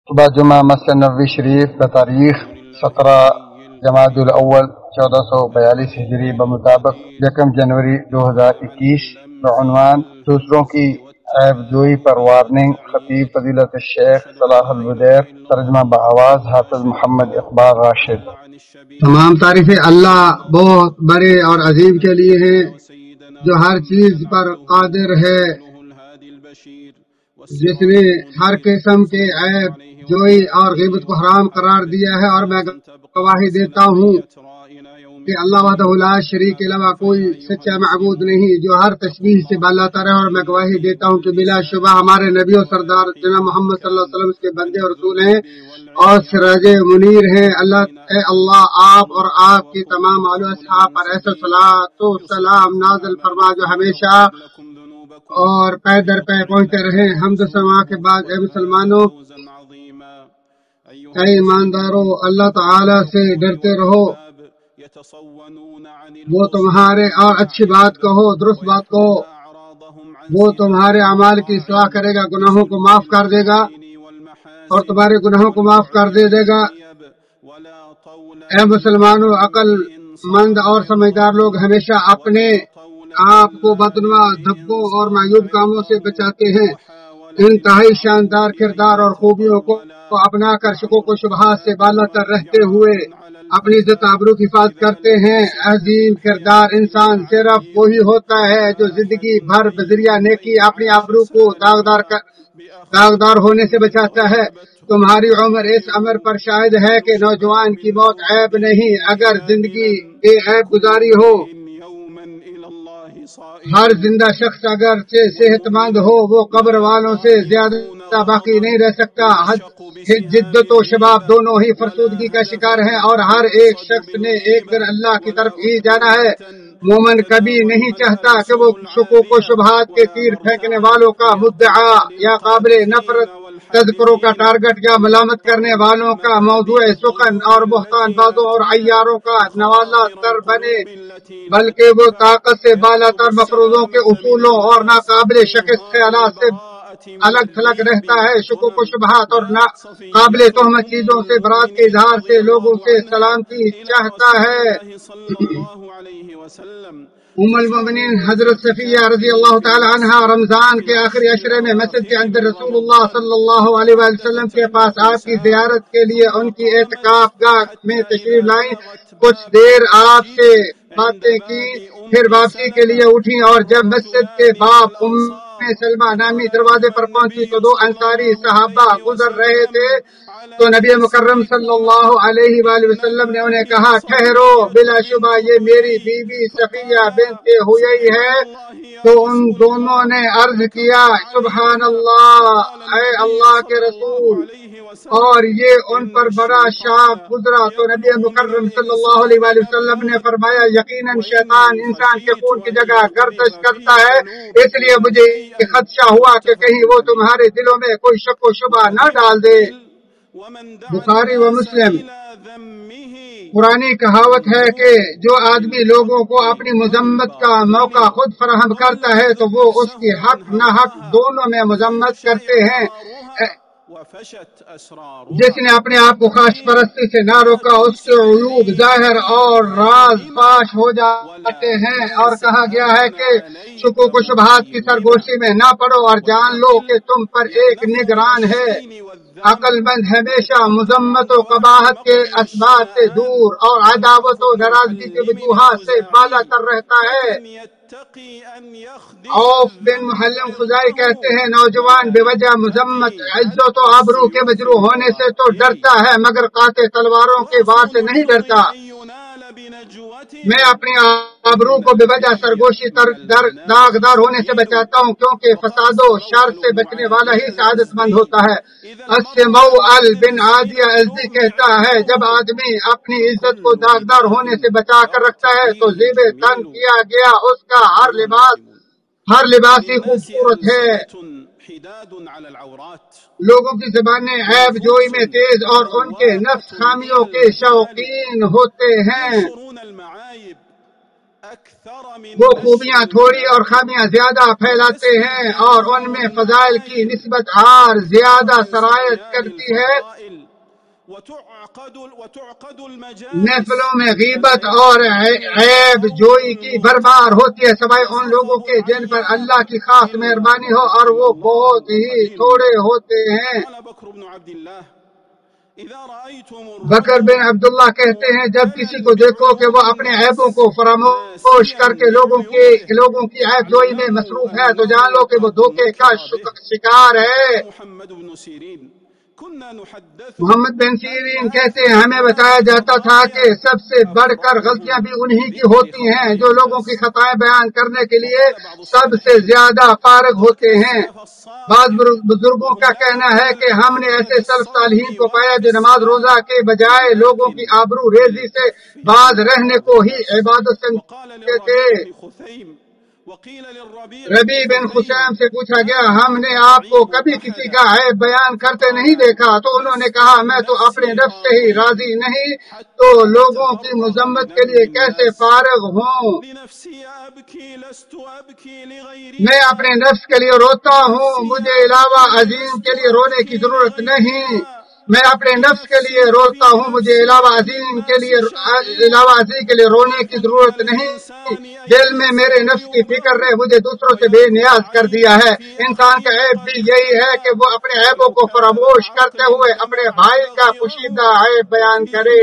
صبح جمعہ مسجد نبوی شریف بتاریخ 17 جمادی الاول 1442 ہجری بمطابق 1 جنوری 2021 بعنوان دوسروں کی عیب جوئی پر وارننگ، خطیب فضیلت الشیخ صلاح البدیر، ترجمہ بآواز حافظ محمد اقبال راشد۔ تمام تعریفیں اللہ بہت بڑے اور عظیم کے لیے ہیں جو ہر چیز پر قادر ہے، جس نے ہر قسم کے عیب جوئی اور غیبت کو حرام قرار دیا ہے، اور میں گواہی دیتا ہوں کہ اللہ وحدہ لا شریک کے علاوہ کوئی سچا معبود نہیں جو ہر تشبیہ سے بالا تر ہے، اور میں گواہی دیتا ہوں کہ بلا شبہ ہمارے نبی و سردار جناب محمد صلی اللہ علیہ وسلم اس کے بندے اور رسول ہیں اور سراج منیر ہیں۔ اے اللہ آپ اور آپ کی تمام آل و اصحاب پر ایسا صلاۃ و سلام نازل فرما جو ہمیشہ اور پے در پے پہنچتے رہے۔ حمد و ثنا کے بعد اے مسلمانوں، اے ایمانداروں، اللہ تعالی سے ڈرتے رہو، وہ تمہارے اور اچھی بات کہو، درست بات کہو، وہ تمہارے اعمال کی اصلاح کرے گا، گناہوں کو معاف کر دے گا اور تمہارے گناہوں کو معاف کر دے گا۔ اے مسلمانوں، عقل مند اور سمجھدار لوگ ہمیشہ اپنے آپ کو بدنما دھبوں اور معیوب کاموں سے بچاتے ہیں، انتہائی شاندار کردار اور خوبیوں کو اپنا کر شکوک و شبہات سے بالا تر رہتے ہوئے اپنی عزت آبرو کی حفاظت کرتے ہیں۔ عظیم کردار انسان صرف وہی ہوتا ہے جو زندگی بھر بذریعہ نیکی اپنی آبرو کو داغدار ہونے سے بچاتا ہے۔ تمہاری عمر اس امر پر شاہد ہے کہ نوجوان کی موت عیب نہیں اگر زندگی بے عیب گزاری ہو۔ ہر زندہ شخص اگر صحت مند ہو وہ قبر والوں سے زیادہ باقی نہیں رہ سکتا۔ جدت و شباب دونوں ہی فرسودگی کا شکار ہیں اور ہر ایک شخص نے ایک دن اللہ کی طرف ہی جانا ہے۔ مومن کبھی نہیں چاہتا کہ وہ شکوک و شبہات کے تیر پھینکنے والوں کا مدعا یا قابل نفرت تذکروں کا ٹارگٹ یا ملامت کرنے والوں کا موضوع سخن اور بہتان بازوں اور عیاروں کا نوالا تر بنے، بلکہ وہ طاقت سے بالا تر مفروضوں کے اصولوں اور ناقابل شکست خیالات سے الگ تھلگ رہتا ہے۔ شکوک و شبہات اور ناقابل تہمت چیزوں سے برات کے اظہار سے لوگوں سے سلامتی چاہتا ہے۔ ام المؤمنین حضرت صفیہ رضی اللہ تعالی عنہ رمضان کے آخری عشرے میں مسجد کے اندر رسول اللہ صلی اللہ علیہ وسلم کے پاس آپ کی زیارت کے لیے ان کی اعتکاف گاہ میں تشریف لائیں۔ کچھ دیر آپ سے باتیں کی، پھر واپسی کے لیے اٹھی، اور جب مسجد کے باب ام سلمہ نامی دروازے پر پہنچی تو 2 انصاری صحابہ گزر رہے تھے، تو نبی مکرم صلی اللہ علیہ وآلہ وسلم نے انہیں کہا، ٹھہرو، بلا شبہ یہ میری بیوی صفیہ بنت حیی ہے۔ تو ان دونوں نے عرض کیا، سبحان اللہ، اے اللہ کے رسول، اور یہ ان پر بڑا شاق گزرا تو نبی مکرم صلی اللہ علیہ وآلہ وسلم نے فرمایا، یقیناً شیطان انسان کے خون کی جگہ گردش کرتا ہے، اس لیے مجھے خدشہ ہوا کہ کہیں وہ تمہارے دلوں میں کوئی شک و شبہ نہ ڈال دے۔ بخاری و مسلم۔ پرانی کہاوت ہے کہ جو آدمی لوگوں کو اپنی مذمت کا موقع خود فراہم کرتا ہے تو وہ اس کی حق نہ حق دونوں میں مذمت کرتے ہیں۔ جس نے اپنے آپ کو خواہش پرستی سے نہ روکا اس کے عیوب ظاہر اور راز فاش ہو جاتے ہیں، اور کہا گیا ہے کہ شکوک و شبہات کی سرگوشی میں نہ پڑو اور جان لو کہ تم پر ایک نگران ہے۔ عقل مند ہمیشہ مذمت و قباحت کے اسباب سے دور اور عداوت و ناراضگی کے وجوہات سے بالا تر رہتا ہے۔ عوف بن محلم خزائی کہتے ہیں، نوجوان بے وجہ مذمت، عزت و آبرو کے مجروح ہونے سے تو ڈرتا ہے مگر قاطع تلواروں کے وار سے نہیں ڈرتا۔ میں اپنی آبرو کو بے وجہ سرگوشی داغدار ہونے سے بچاتا ہوں، کیونکہ فساد و شر سے بچنے والا ہی سعادت مند ہوتا ہے۔ اسمعول بن عادیہ ازدی کہتا ہے، جب آدمی اپنی عزت کو داغدار ہونے سے بچا کر رکھتا ہے تو زیب تن کیا گیا اس کا ہر لباس ہی خوبصورت ہے۔ لوگوں کی زبانیں عیب جوئی میں تیز اور ان کے نفس خامیوں کے شوقین ہوتے ہیں۔ وہ خوبیاں تھوڑی اور خامیاں زیادہ پھیلاتے ہیں اور ان میں فضائل کی نسبت اور زیادہ سرایت کرتی ہے۔ محفلوں میں غیبت اور عیب جوئی کی بھرمار ہوتی ہے سوائے ان لوگوں کے جن پر اللہ کی خاص مہربانی ہو، اور وہ بہت ہی تھوڑے ہوتے ہیں۔ بکر بن عبداللہ کہتے ہیں، جب کسی کو دیکھو کہ وہ اپنے عیبوں کو فراموش کر کے لوگوں کی عیب جوئی میں مصروف ہے تو جان لو کہ وہ دھوکے کا شکار ہے۔ محمد بن سیرین کہتے ہیں، ہمیں بتایا جاتا تھا کہ سب سے بڑھ کر غلطیاں بھی انہی کی ہوتی ہیں جو لوگوں کی خطائیں بیان کرنے کے لیے سب سے زیادہ فارغ ہوتے ہیں۔ بعض بزرگوں کا کہنا ہے کہ ہم نے ایسے سلف صالحین کو پایا جو نماز روزہ کے بجائے لوگوں کی آبرو ریزی سے باز رہنے کو ہی عبادت سمجھتے تھے۔ ربی بن خثیم سے پوچھا گیا، ہم نے آپ کو کبھی کسی کا عیب بیان کرتے نہیں دیکھا، تو انہوں نے کہا، میں تو اپنے نفس سے ہی راضی نہیں تو لوگوں کی مذمت کے لیے کیسے فارغ ہوں؟ میں اپنے نفس کے لیے روتا ہوں، مجھے علاوہ عظیم کے لیے رونے کی ضرورت نہیں۔ میں اپنے نفس کے لیے روتا ہوں، مجھے علاوہ عظیم کے لیے رونے کی ضرورت نہیں۔ دل میں میرے نفس کی فکر نے مجھے دوسروں سے بے نیاز کر دیا ہے۔ انسان کا عیب بھی یہی ہے کہ وہ اپنے عیبوں کو فراموش کرتے ہوئے اپنے بھائی کا پوشیدہ عیب بیان کرے۔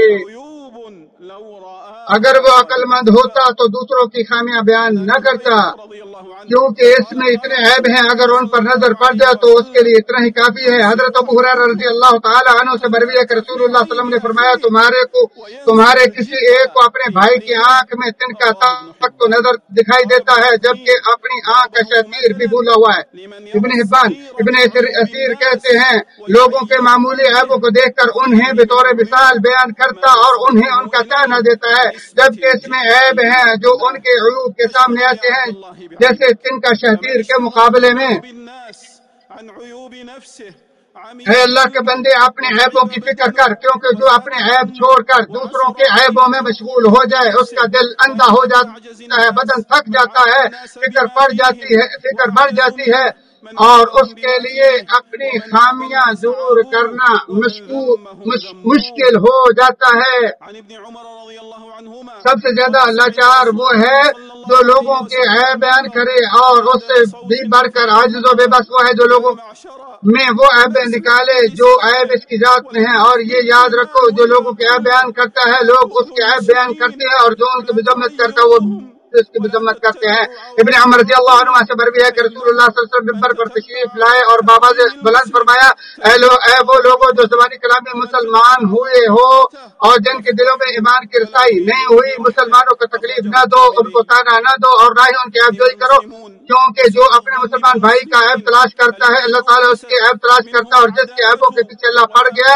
اگر وہ عقل مند ہوتا تو دوسروں کی خامیاں بیان نہ کرتا، کیونکہ اس میں اتنے عیب ہیں، اگر ان پر نظر پڑ جائے تو اس کے لیے اتنا ہی کافی ہے۔ حضرت ابو ہریرہ رضی اللہ تعالی عنہ سے مروی ہے کہ رسول اللہ صلی اللہ علیہ وسلم نے فرمایا، تمہارے کسی ایک کو اپنے بھائی کی آنکھ میں تنکا تک تو نظر دکھائی دیتا ہے جبکہ اپنی آنکھ کا شتیر بھی بھولا ہوا ہے۔ ابن حبان ابن اسیر کہتے ہیں، لوگوں کے معمولی عیبوں کو دیکھ کر انہیں بطور مثال بیان کرتا اور انہیں ان کا طعنہ دیتا ہے، جبکہ اس میں عیب ہیں جو ان کے عیوب کے سامنے آتے ہیں، جیسے تنکا شتیر کے مقابلے میں۔ اے اللہ کے بندے، اپنے عیبوں کی فکر کر، کیونکہ جو اپنے عیب چھوڑ کر دوسروں کے عیبوں میں مشغول ہو جائے اس کا دل اندھا ہو جاتا ہے، بدن تھک جاتا ہے، فکر بڑھ جاتی ہے اور اس کے لیے اپنی خامیاں دور کرنا مشکل ہو جاتا ہے۔ سب سے زیادہ لاچار وہ ہے جو لوگوں کے عیب بیان کرے، اور اس سے بھی بڑھ کر عاجز و بے بس وہ ہے جو لوگوں میں وہ عیب نکالے جو عیب اس کی ذات میں ہے۔ اور یہ یاد رکھو، جو لوگوں کے عیب بیان کرتا ہے لوگ اس کے عیب بیان کرتے ہیں، اور جو ان کی مذمت کرتا ہے وہ اس کی مذمت کرتے ہیں۔ ابن عمر رضی اللہ عنہ سے مروی ہے کہ رسول اللہ صلی اللہ علیہ وسلم منبر پر تشریف لائے اور بابا سے بلند فرمایا، اے وہ لوگوں جو زبانی کلامی مسلمان ہوئے ہو اور جن کے دلوں میں ایمان کی رسائی نہیں ہوئی، مسلمانوں کو تکلیف نہ دو، ان کو طعنہ نہ دو اور نہ ہی ان کے عیب جوئی کرو، کیونکہ جو اپنے مسلمان بھائی کا عیب تلاش کرتا ہے اللہ تعالیٰ اس کے عیب تلاش کرتا ہے، اور جس کے عیبوں کے پیچھے اللہ پڑ گیا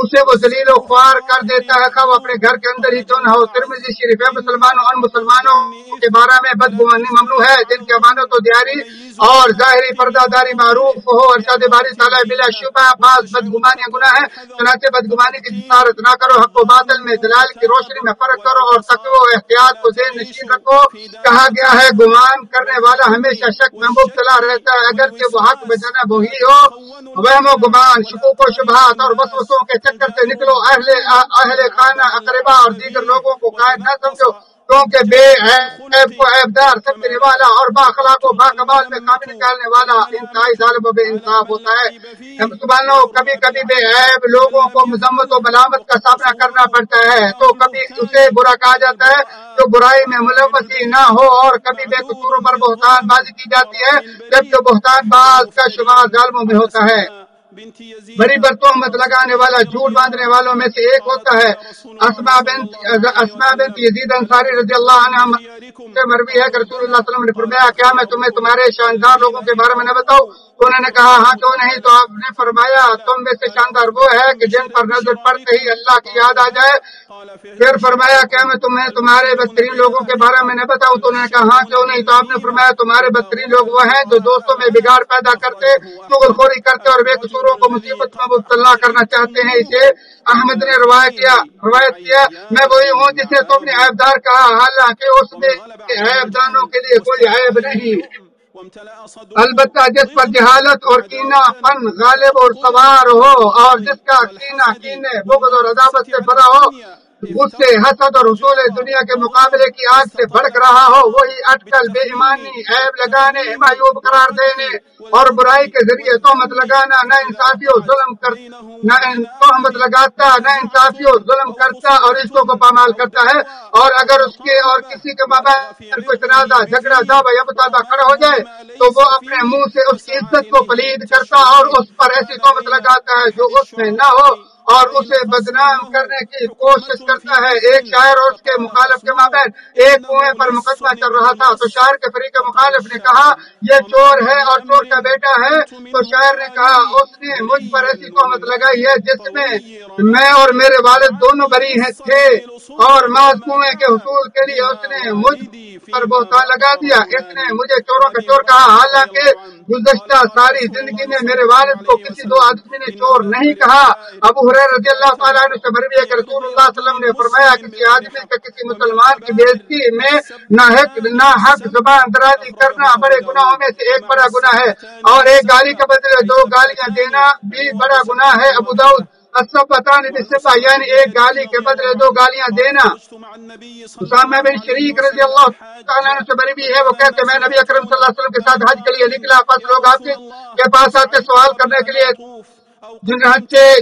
اسے وہ ذلیل و خوار کر دیتا ہے، خواہ وہ اپنے گھر کے اندر ہی کیوں نہ ہو۔ ترمذی شریف ہے، ان مسلمانوں کے بارے میں بدگمانی ممنوع ہے جن کی امانت و دیاری اور ظاہری پردہ داری معروف ہو۔ ارشاد باری تعالیٰ، بلا شبہ بعض بدگمانیاں گناہ ہیں، چنانچہ بدگمانی کی جسارت نہ کرو، حق و باطل میں دلائل کی روشنی میں فرق کرو اور تقوی و احتیاط کو ذہن نشین رکھو۔ کہا گیا ہے، گمان کرنے والا ہمیشہ شک میں مبتلا رہتا ہے، اگرچہ وہ حق بجانب وہی ہو۔ وہم و گمان، شکوک و شبہات اور وسوسوں کے چکر سے نکلو۔ اہل خانہ، اقربا اور دیگر لوگوں کو قائد نہ سمجھو، کیونکہ بے عیب کو عیبدار سمجھنے والا اور با اخلاق و با کمال میں خامی نکالنے والا انتہائی ظالم و بے انصاف ہوتا ہے۔ مسلمانوں، کبھی کبھی بے عیب لوگوں کو مذمت و ملامت کا سامنا کرنا پڑتا ہے، تو کبھی اسے برا کہا جاتا ہے جو برائی میں ملوث ہی نہ ہو، اور کبھی بے قصوروں پر بہتان بازی کی جاتی ہے، جبکہ بہتان باز کا شمار ظالموں میں ہوتا ہے۔ بڑی بر تہمت لگانے والا جھوٹ باندھنے والوں میں سے ایک ہوتا ہے۔ اسماء بنت یزید انصاری رضی اللہ عنہ سے مروی ہے کہ رسول اللہ صلی اللہ علیہ وسلم نے فرمایا، کیا میں تمہیں تمہارے شاندار لوگوں کے بارے میں نہ بتاؤں؟ تو انہوں نے کہا، ہاں کیوں نہیں؟ تو آپ نے فرمایا، تم میں سے شاندار وہ ہے کہ جن پر نظر پڑتے ہی اللہ کی یاد آ جائے۔ پھر فرمایا، کیا میں تمہیں تمہارے بدترین لوگوں کے بارے میں نہ بتاؤں؟ تو انہوں نے کہا، ہاں کیوں نہیں؟ تو آپ نے فرمایا، تمہارے بدترین لوگ وہ ہیں جو دوستوں میں بگاڑ پیدا کرتے، چغل خوری کرتے اور بے قصور دوسروں کو مصیبت میں مبتلا کرنا چاہتے ہیں. اسے احمد نے روایت کیا میں وہی ہوں جسے تم نے عیبدار کہا، حالانکہ اس میں عیبدانوں کے لیے کوئی عیب نہیں. البتہ جس پر جہالت اور کینہ پن غالب اور سوار ہو، اور جس کا کینہ کینے بغض اور عداوت سے بھرا ہو، غصے حسد اور حصول دنیا کے مقابلے کی آگ سے بھڑک رہا ہو، وہی اٹکل بے ایمانی، عیب لگانے، معیوب قرار دینے اور برائی کے ذریعے تہمت لگانا، نہ انصافی اور ظلم تہمت لگاتا، نہ انصافی اور ظلم کرتا اور رشتوں کو پامال کرتا ہے. اور اگر اس کے اور کسی کے مابین کوئی تنازع، جھگڑا، دعویٰ یا مطالبہ کھڑا ہو جائے تو وہ اپنے منہ سے اس کی عزت کو پلید کرتا اور اس پر ایسی تہمت لگاتا ہے جو اس میں نہ ہو اور اسے بدنام کرنے کی کوشش کرتا ہے. ایک شاعر اور اس کے مخالف کے مابین ایک کنویں پر مقدمہ چل رہا تھا، تو شاعر کے فریق مخالف نے کہا یہ چور ہے اور چور کا بیٹا ہے. تو شاعر نے کہا اس نے مجھ پر ایسی تہمت لگائی ہے جس میں میں اور میرے والد دونوں بری تھے، اور محض کنویں کے حصول کے لیے اس نے مجھ پر بہتان لگا دیا. اس نے مجھے چوروں کا چور کہا، حالانکہ گزشتہ ساری زندگی میں میرے والد کو کسی دو آدمی نے چور نہیں کہا. ابو ہریرہ رضی اللہ تعالیٰ عنہ سے مروی ہے کہ رسول اللہ صلی اللہ علیہ وسلم نے فرمایا کسی آدمی کا کسی مسلمان کی بےعزتی میں نہ حق زبان درازی کرنا بڑے گناہوں میں سے ایک بڑا گناہ ہے، اور ایک گالی کے بدلے دو گالیاں دینا بھی بڑا گناہ ہے. ابو داؤد السبتان بالسبع، یعنی ایک گالی کے بدلے دو گالیاں دینا. اسامہ بن شریک رضی اللہ تعالیٰ عنہ سے مروی ہے، وہ کہتے میں نبی اکرم صلی اللہ علیہ وسلم کے ساتھ حج کے لیے نکلا، پس لوگ آپ کے پاس آتے سوال کرنے کے لیے.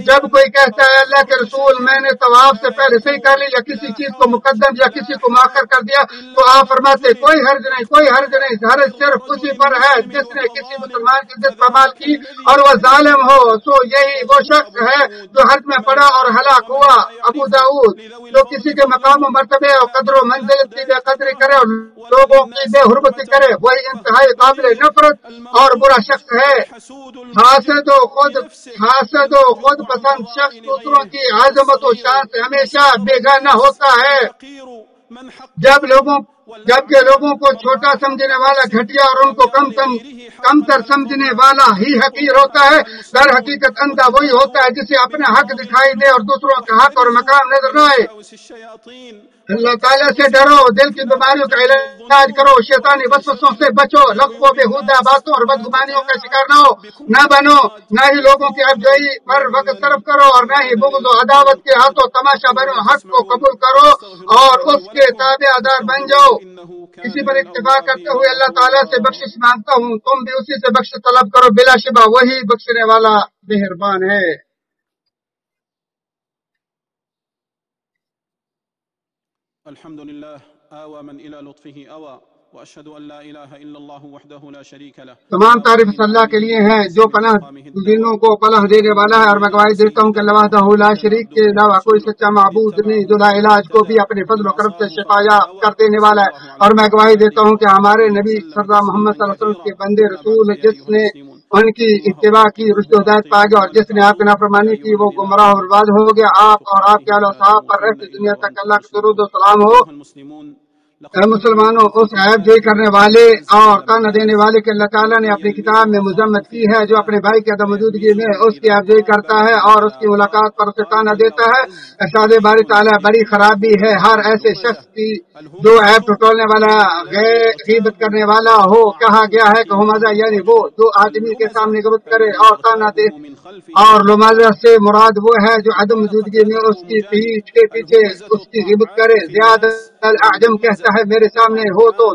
جب کوئی کہتا ہے اللہ کے رسول میں نے طواف سے پہلے صحیح کر لی یا کسی چیز کو مقدم یا کسی کو مؤخر کر دیا، تو آپ فرماتے کوئی حرج نہیں، کوئی حرج نہیں، حرج صرف اسی پر ہے جس نے کسی مسلمان کی عزت پامال کی اور وہ ظالم ہو، سو یہی وہ شخص ہے جو حرج میں پڑا اور ہلاک ہوا. ابو داؤد جو کسی کے مقام و مرتبے اور قدر و منزلت کی بے قدری کرے اور لوگوں کی بے حرمتی کرے، وہی انتہائی قابل نفرت اور برا شخص ہے. حاسد و خود پسند شخص دوسروں کی عظمت و شان سے ہمیشہ بیگانہ ہوتا ہے، جبکہ لوگوں کو چھوٹا سمجھنے والا گھٹیا اور ان کو کم تر سمجھنے والا ہی حقیر ہوتا ہے. در حقیقت اندھا وہی ہوتا ہے جسے اپنا حق دکھائی دے اور دوسروں کا حق اور مقام نظر نہ آئے. اللہ تعالیٰ سے ڈرو، دل کی بیماریوں کا علاج کرو، شیطانی وسوسوں سے بچو، لفظ و بےہودہ باتوں اور بدگمانیوں کا شکار نہ بنو، نہ ہی لوگوں کی افزائی پر وقت صرف کرو اور نہ ہی بغض و عداوت کے ہاتھوں تماشا بنو. حق کو قبول کرو اور اس کے تابع دار بن جاؤ. کسی پر اکتفا کرتے ہوئے اللہ تعالیٰ سے بخشش مانگتا ہوں، تم بھی اسی سے بخش طلب کرو، بلا شبہ وہی بخشنے والا مہربان ہے. الحمد لله آوى من إلى لطفه أوى وأشهد أن لا إله إلا الله وحده لا شريك له. تمام تعریف اللہ کے لیے ہیں جو پناہ دینوں کو پناہ دینے والا ہے، اور میں گواہی دیتا ہوں کہ اللہ وحدہ لا شریک کے علاوہ کوئی سچا معبود نہیں، جو لا علاج کو بھی اپنے فضل و کرم سے شفا کر دینے والا ہے. اور میں گواہی دیتا ہوں کہ ہمارے نبی سردار محمد صلی اللہ علیہ وسلم کے بندے رسول جس نے ان کی اتباع کی رشد و ہدایت پا گیا، اور جس نے آپ کی نافرمانی کی وہ گمراہ اور برباد ہو گیا. آپ اور آپ کے اہل و صحاب پر رحمت دنیا تک اللہ کا درود و سلام ہو. اے مسلمانوں، اس عیب جوئی کرنے والے اور تانا دینے والے کے اللہ تعالیٰ نے اپنی کتاب میں مذمت کی ہے، جو اپنے بھائی کی عدم موجودگی میں اس کی عیب جوئی کرتا ہے اور اس کی ملاقات پر اسے تانا دیتا ہے. ارشاد باری تعالیٰ بڑی خرابی ہے ہر ایسے شخص کی جو عیب ٹٹولنے والا، غیبت کرنے والا ہو. کہا گیا ہے کہ ہمزہ یعنی وہ جو آدمی کے سامنے غیبت کرے اور تانا دے، اور لمزہ سے مراد وہ ہے جو عدم موجودگی میں اس کی پیٹھ کے پیچھے اس کی غیبت کرے. زیادہ الاعجم کہتا ہے میرے سامنے ہو تو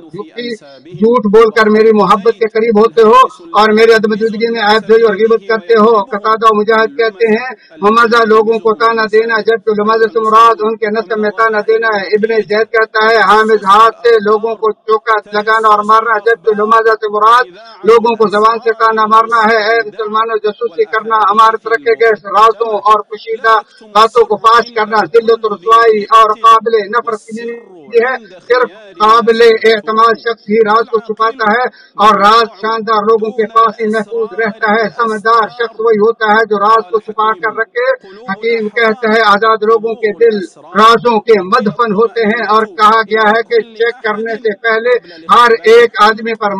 جھوٹ بول کر میری محبت کے قریب ہوتے ہو اور میری عدم موجودگی میں عیب جوئی اور غیبت کرتے ہو. قتادہ و مجاہد کہتے ہیں ممزہ لوگوں کو تانا دینا، جبکہ لمزہ سے مراد ان کے نسب میں تانا دینا ہے. ابن زید کہتا ہے حامد ہاتھ سے لوگوں کو چوکا لگانا اور مارنا، جبکہ لمزہ سے مراد لوگوں کو زبان سے تانا مارنا ہے. اے مسلمانوں، جاسوسی کرنا، امانت رکھے گئے رازوں اور پوشیدہ باتوں کو فاش کرنا ذلت و رسوائی اور قابل نفرت موجودگی ہے۔ صرف قابل اعتماد شخص ہی راز کو چھپاتا ہے اور راز شاندار لوگوں کے پاس ہی محفوظ رہتا ہے۔ سمجھدار شخص وہی ہوتا ہے جو راز کو چھپا کر رکھے۔ حکیم کہتا ہے آزاد لوگوں کے دل رازوں کے مدفن ہوتے ہیں، اور کہا گیا ہے کہ چیک کرنے سے پہلے ہر ایک آدمی پر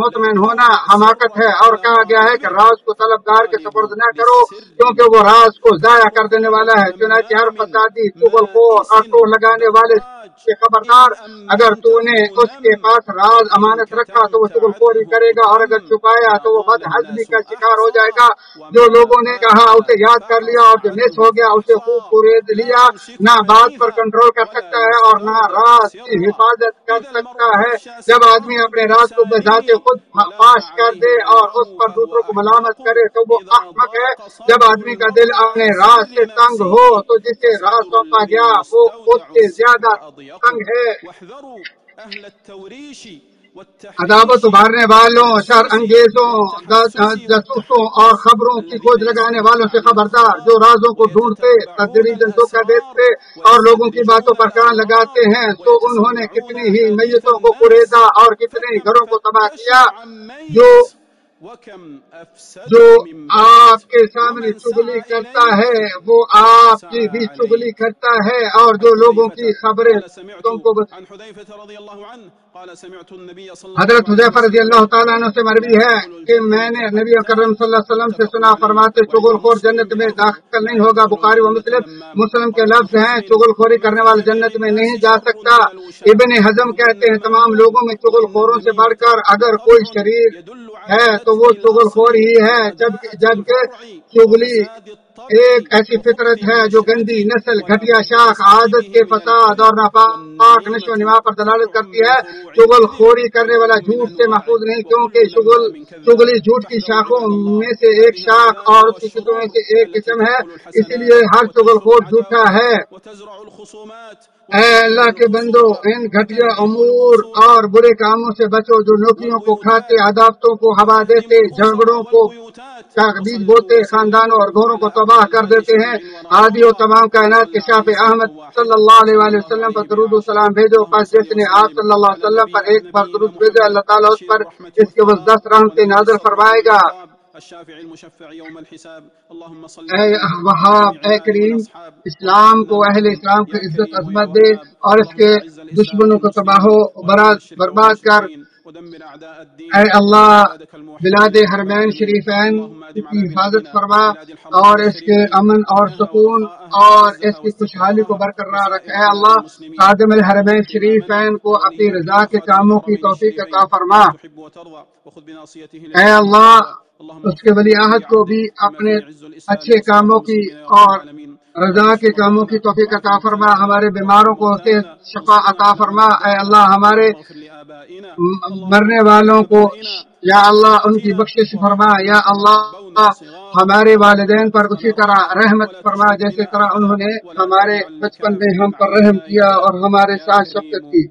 مطمئن ہونا حماقت ہے، اور کہا گیا ہے کہ راز کو طلبگار کے سپرد نہ کرو کیونکہ وہ راز کو ضائع کر دینے والا ہے۔ چنانچہ ہر فسادی، چغل خور اور ٹول لگانے والے سے خبردار، اگر تو نے اس کے پاس راز امانت رکھا تو وہ چغل خوری کرے گا، اور اگر چھپایا تو وہ بد ہضمی کا شکار ہو جائے گا۔ جو لوگوں نے کہا اسے یاد کر لیا، اور جو مس ہو گیا اسے خوب قرید لیا۔ نہ بات پر کنٹرول کر سکتا ہے اور نہ راز کی حفاظت کر سکتا ہے۔ جب آدمی اپنے راز کو بذات خود فاش کر دے اور اس پر دوسروں کو ملامت کرے تو وہ احمق ہے۔ جب آدمی کا دل اپنے راز سے تنگ ہو تو جسے راز سونپا گیا وہ اس سے زیادہ تنگ ہے۔ عداوت ابھارنے والوں، شر انگیزوں، جاسوسوں اور خبروں کی کھوج لگانے والوں سے خبردار، جو رازوں کو ڈھونڈتے، تدریجاً دھوکہ دیتے اور لوگوں کی باتوں پر کان لگاتے ہیں۔ تو انہوں نے کتنی ہی میتوں کو کریدا اور کتنے ہی گھروں کو تباہ کیا۔ جو آپ کے سامنے چغلی کرتا ہے وہ آپ کی بھی چغلی کرتا ہے، اور جو لوگوں کی خبریں تم کو حضرت حذیفہ رضی اللہ تعالیٰ عنہ سے مروی ہے کہ میں نے نبی اکرم صلی اللہ علیہ وسلم سے سنا فرماتے چغل خور جنت میں داخل نہیں ہوگا۔ بخاری و مسلم کے لفظ ہیں چغل خوری کرنے والا جنت میں نہیں جا سکتا۔ ابن حزم کہتے ہیں تمام لوگوں میں چغل خوروں سے بڑھ کر اگر کوئی شریر ہے تو وہ چغل خور ہی ہے، جبکہ چغلی ایک ایسی فطرت ہے جو گندی نسل، گھٹیا شاخ، عادت کے فساد اور ناپاک نشو و نما پر دلالت کرتی ہے۔ چغل خوری کرنے والا جھوٹ سے محفوظ نہیں، کیونکہ چغلی جھوٹ کی شاخوں میں سے ایک شاخ اور اس کی قسموں میں سے ایک قسم ہے، اسی لیے ہر چغل خور جھوٹا ہے۔ اے اللہ کے بندو، ان گھٹیا امور اور برے کاموں سے بچو جو نوکریوں کو کھاتے، عداوتوں کو ہوا دیتے، جھگڑوں کو بیج بوتے، خاندانوں اور گھروں کو تباہ کر دیتے ہیں۔ عادی و تمام کائنات کے شاف احمد صلی اللہ علیہ وسلم پر درود و سلام بھیجو، بس جس نے آپ صلی اللہ علیہ وسلم پر ایک بار درود بھیجا اللہ تعالیٰ اس پر اس کے وہ 10 رحمتیں نازل فرمائے گا۔ اے وہاب، اے کریم، اسلام کو، اہل اسلام کی عزت عظمت دے اور اس کے دشمنوں کو تباہ و برباد کر۔ اے اللہ، بلاد حرمین شریفین کی حفاظت فرما اور اس کے امن اور سکون اور اس کی خوشحالی کو برقرار رکھے۔ اے اللہ، خادم الحرمین شریفین کو اپنی رضا کے کاموں کی توفیق عطا فرما۔ اے اللہ، اس کے ولی عہد کو بھی اپنے اچھے کاموں کی اور رضا کے کاموں کی توفیق عطا فرما۔ ہمارے بیماروں کو شفا عطا فرما۔ اے اللہ، ہمارے مرنے والوں کو یا اللہ ان کی بخشش فرما۔ یا اللہ، ہمارے والدین پر اسی طرح رحمت فرما جیسے طرح انہوں نے ہمارے بچپن میں ہم پر رحم کیا اور ہمارے ساتھ شفقت کی۔